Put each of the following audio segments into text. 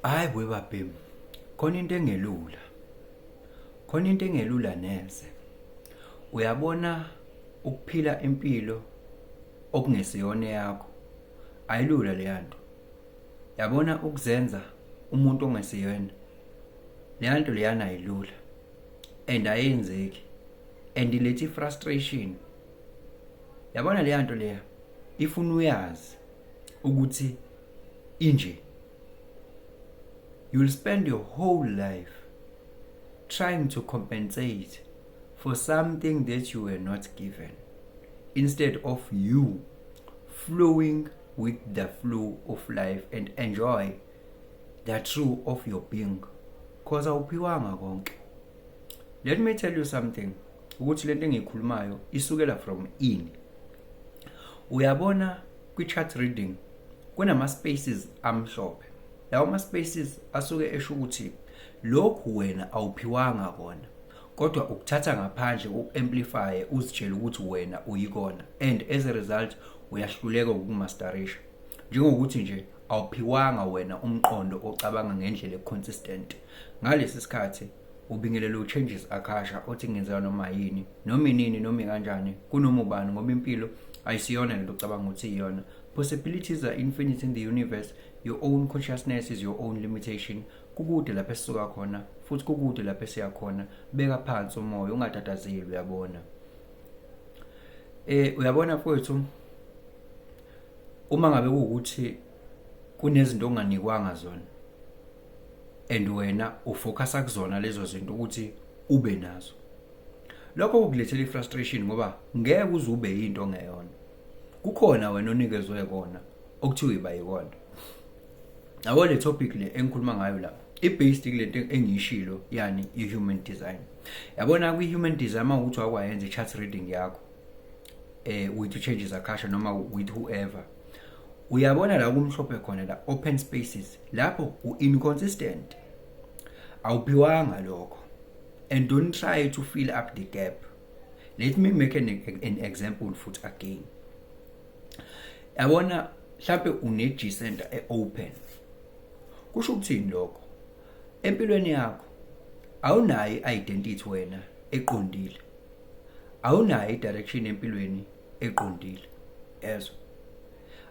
Hayi webabhemu, khona into engelula. Khona into engelula neze. Uyabona ukuphila impilo okungesiyona yakho. Ayilula le yanto. Yabona ukuzenza umuntu ongesiyona. Le yanto leyana ayilula. And ayenzeki. And ilethi frustration. Yabona le yanto leya ifuna uyazi ukuthi inje. You'll spend your whole life trying to compensate for something that you were not given, instead of you flowing with the flow of life and enjoy the truth of your being. Cause awuphiwanga konke. Let me tell you something. Ukuthi lento engikhulumayo isukela from in. Uyabona kwi-chart reading kunama spaces amhlophe. Lawo ma spaces asuke esho ukuthi lokhu wena awuphiwanga kona, kodwa ukuthatha ngaphandle uamplify uzitshela ukuthi wena uyikona, and as a result uyahluleka ukumasterisha. Njengokuthi nje awuphiwanga wena umqondo ocabanga ngendlela econsistent. Ngalesi sikhathi ubingelelo changes akasha othi ngenzeka noma yini, noma inini noma kanjani, kunoma ubani, ngoba impilo ayisiyona lento ocabanga ukuthi iyona. Possibilities are infinite in the universe. Your own consciousness is your own limitation. Kukude lapho esisuka khona, futhi kukude lapho esiya khona. Beka phansi umoya, ungatatazeli, uyabona. Uyabona mfowethu, uma ngabe ukuthi kunezinto onganikwanga zona and wena ufocusa kuzona lezo zinto ukuthi ube nazo, lokho kukulethela frustration ngoba ngeke uzube into ngeyona. Kukhona wena onikezwe kona okuthiwa ibayikona. Yabo le topic le engikhuluma ngayo la i-based lento engiyishilo, yani i-human design. Yabona kwi-human design ukuthi wakwayenza i-chart reading yakho with changes akasha noma with whoever, uyabona la kumhlophe khona la open spaces, lapho u-inconsistent, awuphiwanga lokho, and don't try to fill up the gap. Let me make an example futhi again. Yabona mhlawumbe une-G center e-open. Kusho ukuthini lokho? Empilweni yakho awunayo i-identity wena eqondile. Awunayo i-direction empilweni eqondile. Ezwa.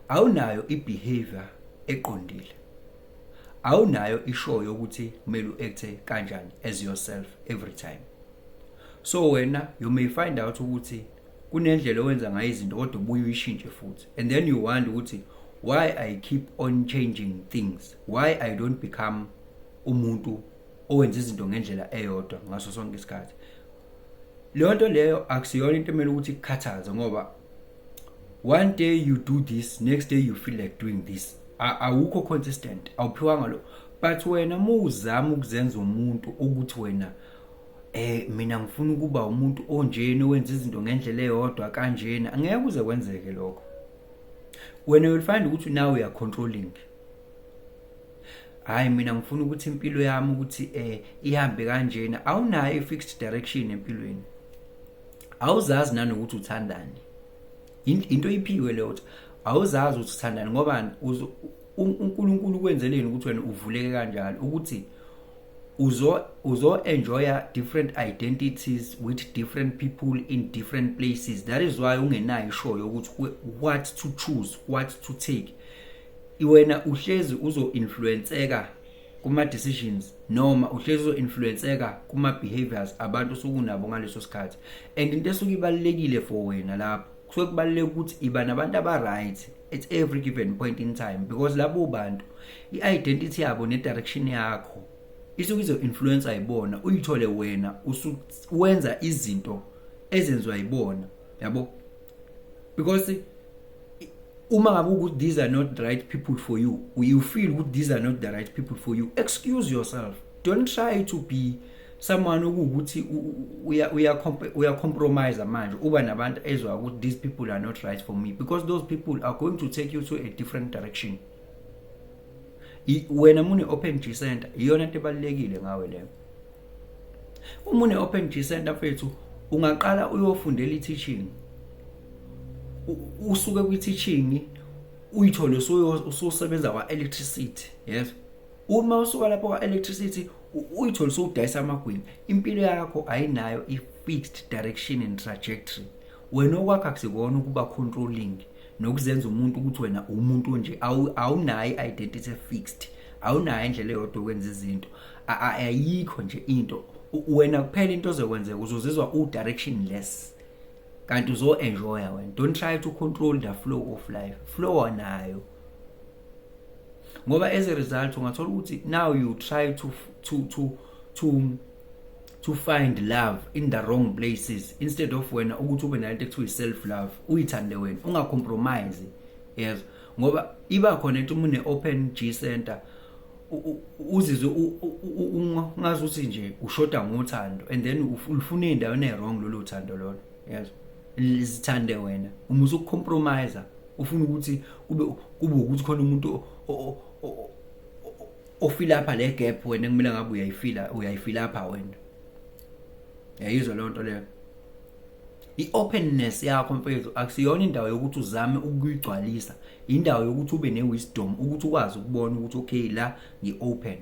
Awunayo i-behavior eqondile. Awunayo ishow yokuthi kumele uacte kanjani as yourself every time. So wena you may find out ukuthi kunendlela owenza ngayo izinto kodwa ubuye uyishintshe futhi, and then you wonder ukuthi why I keep on changing things, why I don't become umuntu owenza izinto ngendlela eyodwa ngaso sonke isikhathi. Leyo nto leyo akusiyona into emele ukuthi ikhathaze, ngoba one day you do this, next day you feel like doing this. Awukho consistent, awuphiwanga lo. But wena muzama ukuzenza umuntu ukuthi wena mina ngifuna ukuba umuntu onjeni owenza izinto ngendlela eyodwa kanjena, angeke kuze kwenzeke lokho. When you will find ukuthi now you are controlling. Hayi mina ngifuna ukuthi impilo yami ukuthi ihambe kanjena, awunayo i-fixed direction empilweni. Awuzazi nanokuthi uthandani. Into iphiwe leyo, awuzazi ukuthi uthandani ngoba uNkulunkulu kwenzeleni ukuthi wena uvuleke kanjalo ukuthi uzo enjoy different identities with different people in different places. That is why ungenayo ishow yokuthi what to choose, what to take. Iwena uhlezi uzo influenceka kuma decisions noma uhlezi uzo influenceka kuma behaviors abantu sokunabo ngaleso sikhathi. And into esuke ibalekile for wena lapho kusuke kubaleke ukuthi iba nabantu aba right at every given point in time, because labo bantu i-identity yabo ne-direction yakho isuke izo influence ayibona, uyithole wena usuwenza izinto ezenziwa ayibona, yabo. Because uma ngabe ukuthi these are not the right people for you, you feel ukuthi these are not the right people for you, excuse yourself. Don't try to be someone ukuthi uya compromise manje uba nabantu ezwa ukuthi these people are not right for me, because those people are going to take you to a different direction. Wena mune open G center iyona into ebalekile ngawe leyo. Uma une open G center mfethu ungaqala uyofundela i-teaching, usuke kwi-teaching uyithole ususebenza kwa electricity, yes. Uma usuka lapho kwa electricity uyithole usudayisa amagwini, impilo yakho ayinayo i-fixed direction and trajectory. Wena okwakho kusikona ukuba controlling nokuzenza umuntu ukuthi wena umuntu nje, awunayo identity fixed, awunayo indlela eyodwa ukwenza izinto, ayikho nje into. Wena kuphela into ozokwenzeka uzozizwa u-directionless, kanti uzo-enjoya wena. Don't try to control the flow of life. Flow anayo, ngoba as a result ungathola ukuthi now you try to find love in the wrong places, instead of wena ukuthi ube nalento ekuthiwa self love, uyithande wena, ungacompromise, yes. Ngoba iba khona into umune open G center uzizwe ungazi ukuthi nje ushoda ngothando, and then ufuna indawo wrong lolu thando lolo, yes. Lizithande wena, uma usucompromise ufuna ukuthi kube ukuthi khona umuntu ofila lapha le gap wena kumele ngabe uyayifila lapha wena. Yayizwa le nto leyo. I-openness yakho mfethu akusiyona indawo yokuthi uzame ukuyigcwalisa, indawo yokuthi ube ne-wisdom, ukuthi ukwazi ukubona ukuthi okay la ngi-open.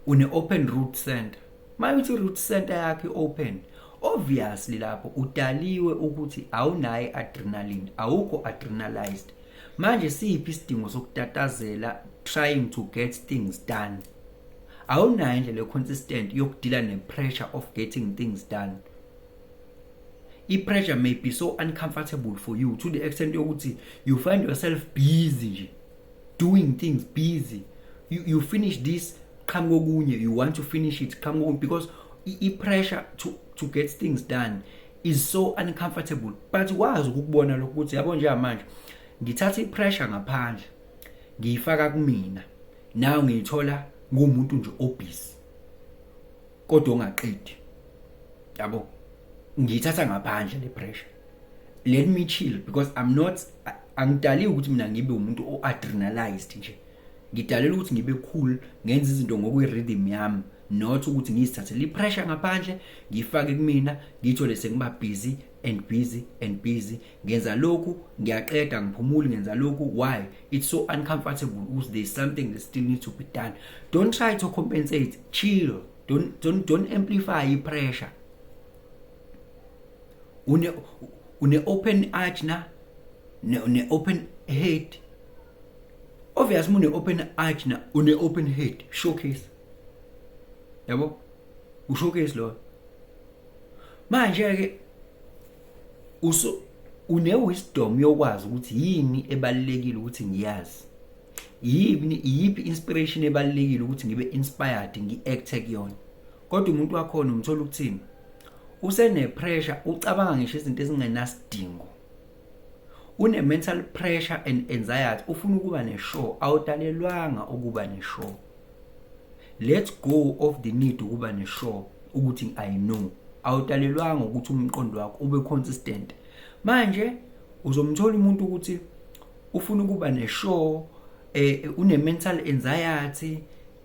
Une-open root center. Mayithi root center yakho i-open, obviously lapho udaliwe ukuthi awunayo adrenaline, awukho adrenalized. Manje siphi isidingo sokutatazela trying to get things done? Awunayo indlela consistent yokudila ne-pressure of getting things done. I-pressure may be so uncomfortable for you to the extent yokuthi you find yourself busy nje, doing things busy. You finish this, come kokunye, you want to finish it, come kokunye, because i-pressure to get things done is so uncomfortable. But wazi ukubona lokho ukuthi yabo nje manje ngithatha i-pressure ngaphandle ngiyifaka kumina, nawe ngiyithola ngumuntu nje obusy kodwa ongaqedi, yabo. Ngiyithatha ngaphandle le pressure, let me chill, because angidali ukuthi mina ngibe umuntu o-adrenalized nje. Ngidalele ukuthi ngibe cool, ngenza izinto ngokwe-rhythm yami, not ukuthi ngizithathele i-pressure ngaphandle ngifake kumina, ngithole sengiba busy and busy and busy, ngenza lokhu ngiyaqeda ngiphumule, ngenza lokhu. Why? It's so uncomfortable because there's something that still needs to be done. Don't try to compensate, chill. Don't amplify i-pressure. Une open ajna, une open head. Obviously une open ajna, une open head, showcase. Yabo? Ushowcase lo. Manje ke une wisdom yokwazi ukuthi yini ebalekile ukuthi ngiyazi. Yiphi inspiration ebalekile ukuthi ngibe inspired ngi-acte kuyona. Kodwa umuntu wakhona umthola ukuthini? Usene pressure, ucabanga ngisho izinto ezingenasidingo. Une mental pressure and anxiety, ufuna ukuba ne-show, awudalelwanga ukuba ne-show. Let go of the need ukuba ne-show, ukuthi I know. Awudalelwanga ukuthi umqondo wakho ube consistent. Manje uzomthola umuntu ukuthi ufuna ukuba ne-show, une mental anxiety,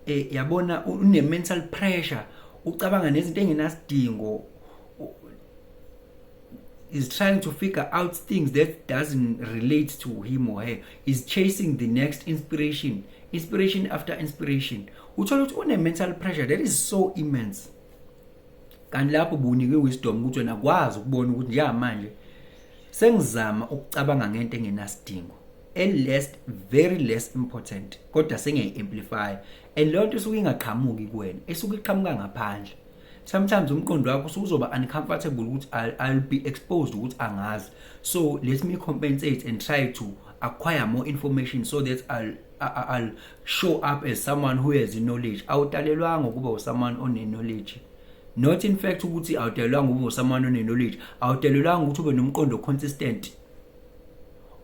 yabona, une mental pressure, ucabanga nezinto engenasidingo, is trying to figure out things that doesn't relate to him or her, is chasing the next inspiration after inspiration. Uthola ukuthi une mental pressure that is so immense. Kanti lapho bunike wisdom ukuthi wena kwazi ukubona ukuthi njengamanje sengizama ukucabanga ngento engenasidingo, very less important, kodwa sengiyi-amplify, and leyo nto isuke ingaqhamuki kuwena, isuke iqhamuka ngaphandle. Sometimes umqondo wakho usuzoba uncomfortable ukuthi I'll be exposed ukuthi angazi, so let me compensate and try to acquire more information so that I'll show up as someone who has knowledge. Awudalelwanga ukuba someone one-knowledge, not in fact ukuthi awudalelwanga ukuba someone one-knowledge, awudalelwanga ukuthi ube nomqondo consistent,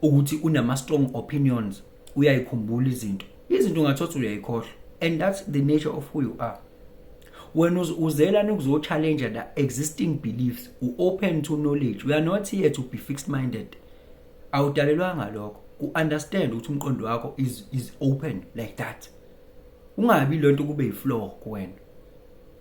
ukuthi unama strong opinions, uyayikhumbula izinto ungathothi uyayikhohlwa, and that's the nature of who you are. When uzela ukuzo challenge the existing beliefs, open to knowledge. We are not here to be fixed minded. Awudalelwanga lokho, understand ukuthi umqondo wakho is open like that. Ungabi lonto kube iflow kuwena.